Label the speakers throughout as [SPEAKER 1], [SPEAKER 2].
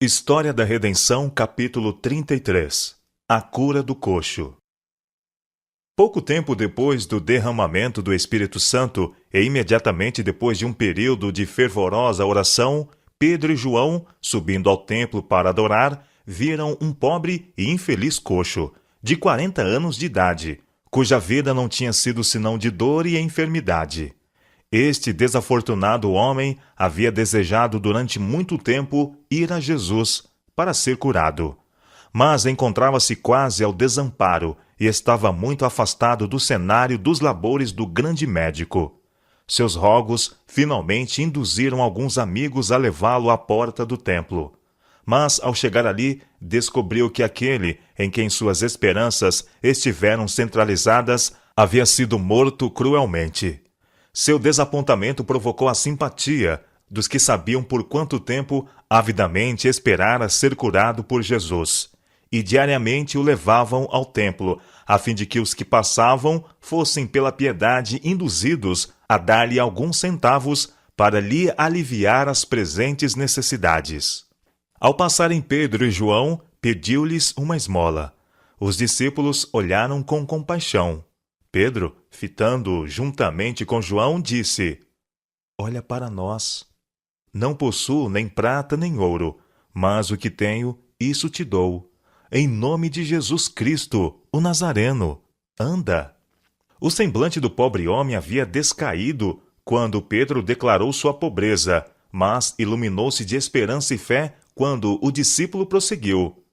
[SPEAKER 1] História da Redenção, capítulo 33. A cura do coxo. Pouco tempo depois do derramamento do Espírito Santo e imediatamente depois de um período de fervorosa oração, Pedro e João, subindo ao templo para adorar, viram um pobre e infeliz coxo, de 40 anos de idade, cuja vida não tinha sido senão de dor e enfermidade. Este desafortunado homem havia desejado durante muito tempo ir a Jesus para ser curado, mas encontrava-se quase ao desamparo e estava muito afastado do cenário dos labores do grande médico. Seus rogos finalmente induziram alguns amigos a levá-lo à porta do templo. Mas, ao chegar ali, descobriu que aquele em quem suas esperanças estiveram centralizadas havia sido morto cruelmente. Seu desapontamento provocou a simpatia dos que sabiam por quanto tempo avidamente esperara ser curado por Jesus, e diariamente o levavam ao templo, a fim de que os que passavam fossem pela piedade induzidos a dar-lhe alguns centavos para lhe aliviar as presentes necessidades. Ao passarem Pedro e João, pediu-lhes uma esmola. Os discípulos olharam com compaixão. Pedro, fitando juntamente com João, disse: "Olha para nós. Não possuo nem prata nem ouro, mas o que tenho, isso te dou. Em nome de Jesus Cristo, o Nazareno, anda." O semblante do pobre homem havia descaído quando Pedro declarou sua pobreza, mas iluminou-se de esperança e fé quando o discípulo prosseguiu.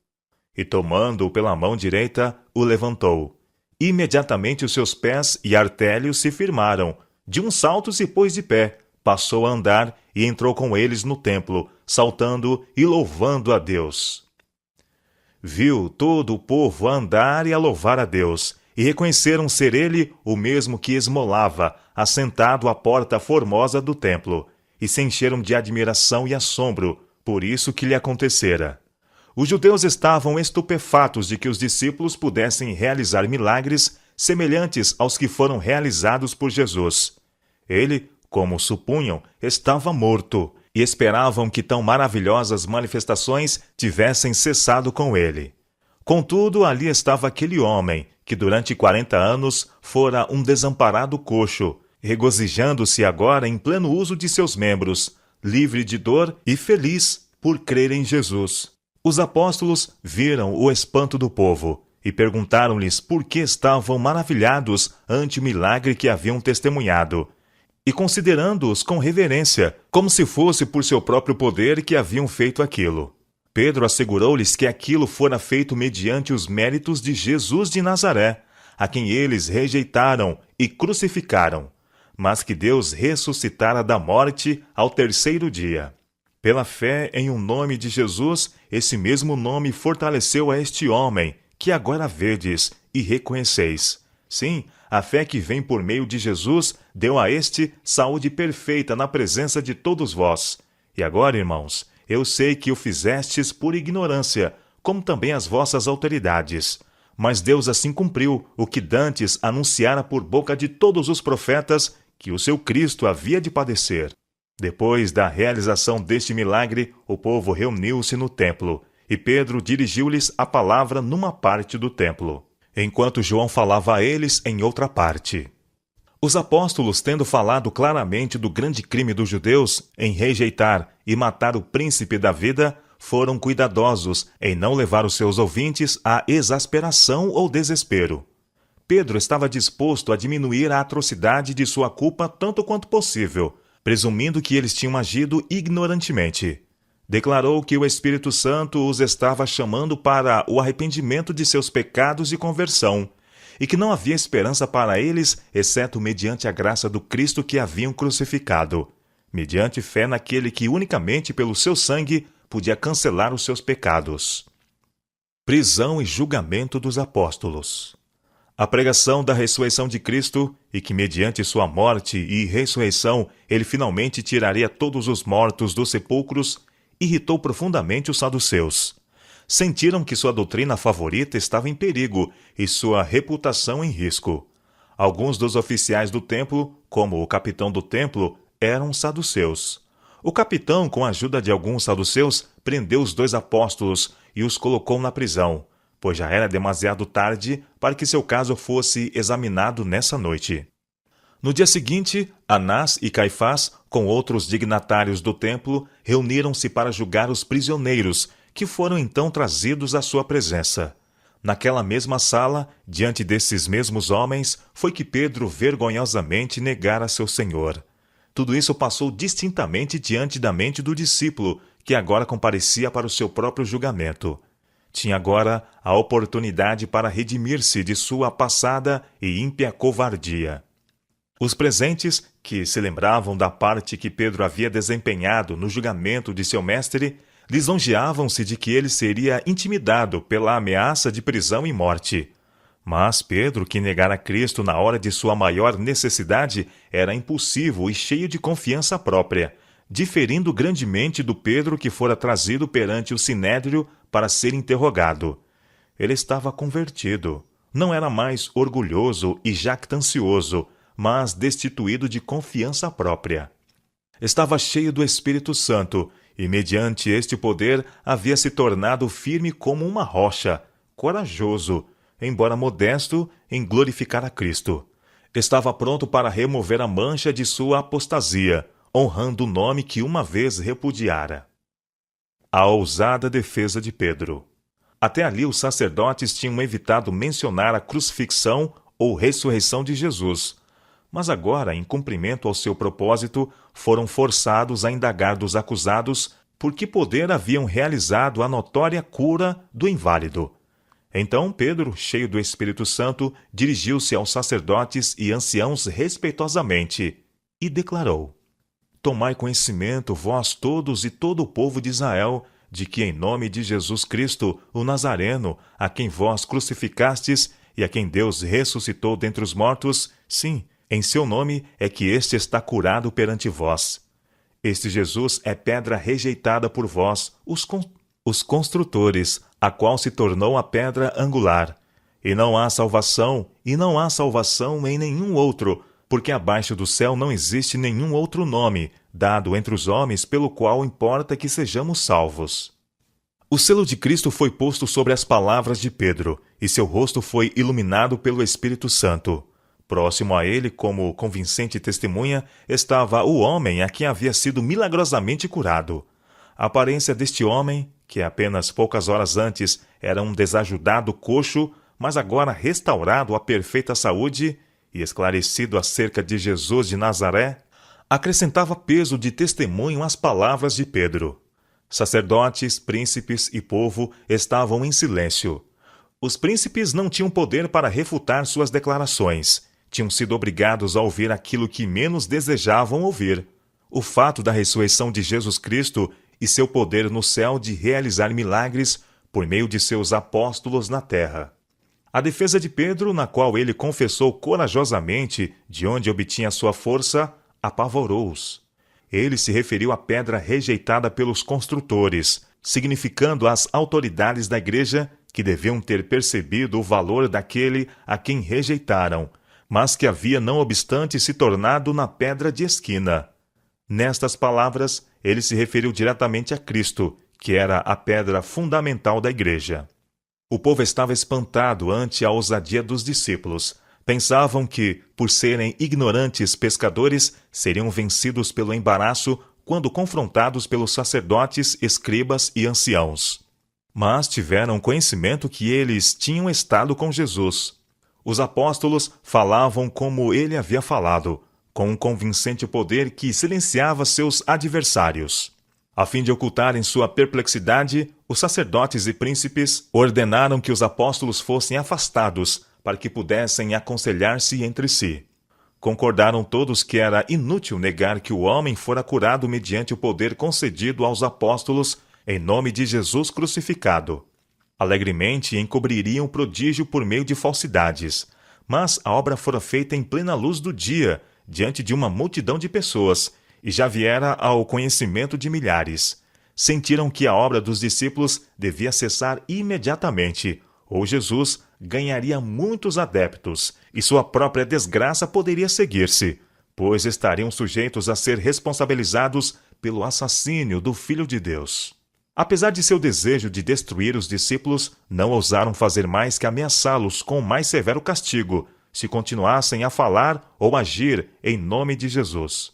[SPEAKER 1] E tomando-o pela mão direita, o levantou. Imediatamente os seus pés e artélios se firmaram. De um salto se pôs de pé, passou a andar e entrou com eles no templo, saltando e louvando a Deus. Viu todo o povo a andar e a louvar a Deus, e reconheceram ser ele o mesmo que esmolava, assentado à porta formosa do templo, e se encheram de admiração e assombro por isso que lhe acontecera. Os judeus estavam estupefatos de que os discípulos pudessem realizar milagres semelhantes aos que foram realizados por Jesus. Ele, como supunham, estava morto, e esperavam que tão maravilhosas manifestações tivessem cessado com ele. Contudo, ali estava aquele homem, que durante 40 anos fora um desamparado coxo, regozijando-se agora em pleno uso de seus membros, livre de dor e feliz por crer em Jesus. Os apóstolos viram o espanto do povo e perguntaram-lhes por que estavam maravilhados ante o milagre que haviam testemunhado, e considerando-os com reverência, como se fosse por seu próprio poder que haviam feito aquilo. Pedro assegurou-lhes que aquilo fora feito mediante os méritos de Jesus de Nazaré, a quem eles rejeitaram e crucificaram, mas que Deus ressuscitara da morte ao terceiro dia. Pela fé em um nome de Jesus, esse mesmo nome fortaleceu a este homem, que agora vedes e reconheceis. Sim, a fé que vem por meio de Jesus deu a este saúde perfeita na presença de todos vós. E agora, irmãos, eu sei que o fizestes por ignorância, como também as vossas autoridades. Mas Deus assim cumpriu o que dantes anunciara por boca de todos os profetas, que o seu Cristo havia de padecer. Depois da realização deste milagre, o povo reuniu-se no templo, e Pedro dirigiu-lhes a palavra numa parte do templo, enquanto João falava a eles em outra parte. Os apóstolos, tendo falado claramente do grande crime dos judeus em rejeitar e matar o príncipe da vida, foram cuidadosos em não levar os seus ouvintes à exasperação ou desespero. Pedro estava disposto a diminuir a atrocidade de sua culpa tanto quanto possível, presumindo que eles tinham agido ignorantemente. Declarou que o Espírito Santo os estava chamando para o arrependimento de seus pecados e conversão, e que não havia esperança para eles, exceto mediante a graça do Cristo que haviam crucificado, mediante fé naquele que unicamente pelo seu sangue podia cancelar os seus pecados. Prisão e julgamento dos apóstolos. A pregação da ressurreição de Cristo, e que mediante sua morte e ressurreição ele finalmente tiraria todos os mortos dos sepulcros, irritou profundamente os saduceus. Sentiram que sua doutrina favorita estava em perigo e sua reputação em risco. Alguns dos oficiais do templo, como o capitão do templo, eram saduceus. O capitão, com a ajuda de alguns saduceus, prendeu os 2 apóstolos e os colocou na prisão, pois já era demasiado tarde para que seu caso fosse examinado nessa noite. No dia seguinte, Anás e Caifás, com outros dignatários do templo, reuniram-se para julgar os prisioneiros, que foram então trazidos à sua presença. Naquela mesma sala, diante desses mesmos homens, foi que Pedro vergonhosamente negara seu Senhor. Tudo isso passou distintamente diante da mente do discípulo, que agora comparecia para o seu próprio julgamento. Tinha agora a oportunidade para redimir-se de sua passada e ímpia covardia. Os presentes, que se lembravam da parte que Pedro havia desempenhado no julgamento de seu mestre, lisonjeavam-se de que ele seria intimidado pela ameaça de prisão e morte. Mas Pedro, que negara Cristo na hora de sua maior necessidade, era impulsivo e cheio de confiança própria, diferindo grandemente do Pedro que fora trazido perante o sinédrio para ser interrogado. Ele estava convertido. Não era mais orgulhoso e jactancioso, mas destituído de confiança própria. Estava cheio do Espírito Santo, e mediante este poder havia se tornado firme como uma rocha, corajoso, embora modesto, em glorificar a Cristo. Estava pronto para remover a mancha de sua apostasia, honrando o nome que uma vez repudiara. A ousada defesa de Pedro. Até ali os sacerdotes tinham evitado mencionar a crucifixão ou ressurreição de Jesus, mas agora, em cumprimento ao seu propósito, foram forçados a indagar dos acusados por que poder haviam realizado a notória cura do inválido. Então Pedro, cheio do Espírito Santo, dirigiu-se aos sacerdotes e anciãos respeitosamente e declarou: Tomai conhecimento, vós todos e todo o povo de Israel, de que em nome de Jesus Cristo, o Nazareno, a quem vós crucificastes e a quem Deus ressuscitou dentre os mortos, sim, em seu nome é que este está curado perante vós. Este Jesus é pedra rejeitada por vós, os construtores, a qual se tornou a pedra angular. E não há salvação em nenhum outro, porque abaixo do céu não existe nenhum outro nome, dado entre os homens, pelo qual importa que sejamos salvos. O selo de Cristo foi posto sobre as palavras de Pedro, e seu rosto foi iluminado pelo Espírito Santo. Próximo a ele, como convincente testemunha, estava o homem a quem havia sido milagrosamente curado. A aparência deste homem, que apenas poucas horas antes era um desajudado coxo, mas agora restaurado à perfeita saúde e esclarecido acerca de Jesus de Nazaré, acrescentava peso de testemunho às palavras de Pedro. Sacerdotes, príncipes e povo estavam em silêncio. Os príncipes não tinham poder para refutar suas declarações. Tinham sido obrigados a ouvir aquilo que menos desejavam ouvir: o fato da ressurreição de Jesus Cristo e seu poder no céu de realizar milagres por meio de seus apóstolos na terra. A defesa de Pedro, na qual ele confessou corajosamente de onde obtinha sua força, apavorou-os. Ele se referiu à pedra rejeitada pelos construtores, significando às autoridades da igreja que deviam ter percebido o valor daquele a quem rejeitaram, mas que havia não obstante se tornado na pedra de esquina. Nestas palavras, ele se referiu diretamente a Cristo, que era a pedra fundamental da igreja. O povo estava espantado ante a ousadia dos discípulos. Pensavam que, por serem ignorantes pescadores, seriam vencidos pelo embaraço quando confrontados pelos sacerdotes, escribas e anciãos. Mas tiveram conhecimento que eles tinham estado com Jesus. Os apóstolos falavam como ele havia falado, com um convincente poder que silenciava seus adversários. A fim de ocultarem sua perplexidade, os sacerdotes e príncipes ordenaram que os apóstolos fossem afastados para que pudessem aconselhar-se entre si. Concordaram todos que era inútil negar que o homem fora curado mediante o poder concedido aos apóstolos em nome de Jesus crucificado. Alegremente encobririam o prodígio por meio de falsidades, mas a obra fora feita em plena luz do dia, diante de uma multidão de pessoas, e já viera ao conhecimento de milhares. Sentiram que a obra dos discípulos devia cessar imediatamente, ou Jesus ganharia muitos adeptos, e sua própria desgraça poderia seguir-se, pois estariam sujeitos a ser responsabilizados pelo assassínio do Filho de Deus. Apesar de seu desejo de destruir os discípulos, não ousaram fazer mais que ameaçá-los com mais severo castigo, se continuassem a falar ou agir em nome de Jesus.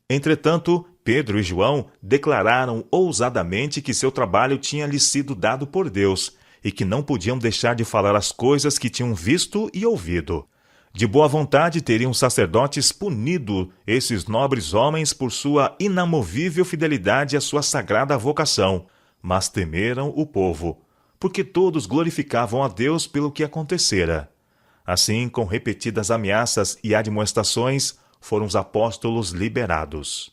[SPEAKER 1] Entretanto, Pedro e João declararam ousadamente que seu trabalho tinha lhes sido dado por Deus e que não podiam deixar de falar as coisas que tinham visto e ouvido. De boa vontade teriam os sacerdotes punido esses nobres homens por sua inamovível fidelidade à sua sagrada vocação, mas temeram o povo, porque todos glorificavam a Deus pelo que acontecera. Assim, com repetidas ameaças e admoestações, foram os apóstolos liberados.